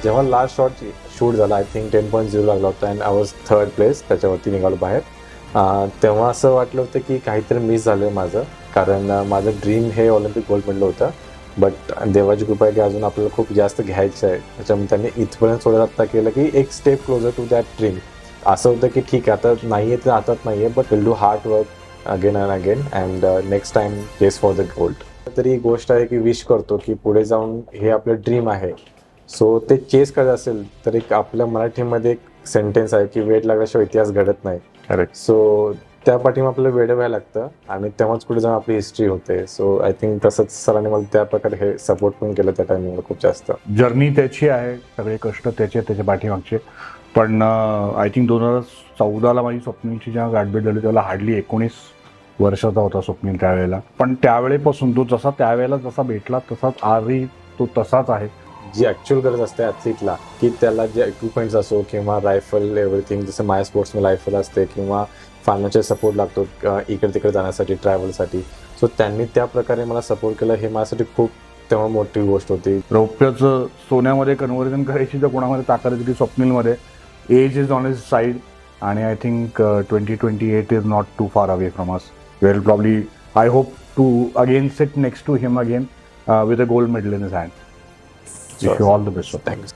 जेव्हा last shot shoot झाला I think 10.0 लागला होता and I was third place, त्याच्यावरती निघालो बाहेर. तेव्हा असं वाटलं होतं की काहीतरी मिस झालं माझं, कारण माझं ड्रीम हे ऑलिम्पिक गोल्ड मेडल होतं. बट देवाची कृपा आहे की अजून आपल्याला खूप जास्त घ्यायचं आहे, त्याच्यामुळे त्यांनी इथपर्यंत सोडत केलं की एक step closer to that dream. असं होतं की ठीक आहे आता नाही आहे तर हातात नाही आहे, but will do hard work again and again and next time case for the gold. तरी ही गोष्ट आहे की विश करतो की पुढे जाऊन हे आपलं ड्रीम आहे, सो ते चेस करायचं असेल तर एक आपल्या मराठीमध्ये एक सेंटेन्स आहे की वेळ लागल्याशिवाय इतिहास घडत नाही. करेक्ट. सो त्या पाठी आपल्याला वेळ व्हायला लागतं आणि तेव्हाच पुढे जाऊन आपली हिस्ट्री होते. सो आय थिंक तसंच सरांनी मला त्या प्रकारे हे सपोर्ट पण केलं त्या टायमिंगला खूप जास्त. जर्नी त्याची आहे, सगळे कष्ट त्याच्या पाठीमागचे. पण आय थिंक 2014ला माझी स्वप्नीलची जेव्हा गाठभेट झाली तेव्हा हार्डली 19 वर्षाचा होता स्वप्नील त्यावेळेला. पण त्यावेळेपासून तो जसा त्यावेळेला जसा भेटला तसाच आजही तो तसाच आहे. जी ॲक्च्युअल गरज असते ॲथलीटला की त्याला जे इक्विपमेंट्स असो किंवा रायफल एव्हरीथिंग, जसं माय स्पोर्ट्समध्ये रायफल असते किंवा फायनान्शियल सपोर्ट लागतो इकडे तिकडे जाण्यासाठी ट्रॅव्हलसाठी, सो त्यांनी त्या प्रकारे मला सपोर्ट केलं. हे माझ्यासाठी खूप तेव्हा मोठी गोष्ट होती. रौप्याचं सोन्यामध्ये कन्व्हर्जन करायची तर कोणामध्ये ताकद आहे की स्वप्नीलमध्ये. Age is on his side आणि I think 2028 is not too far away from us. Well probably I hope to again sit next to him again with a gold medal in his hand. Wish you all the best. Thanks.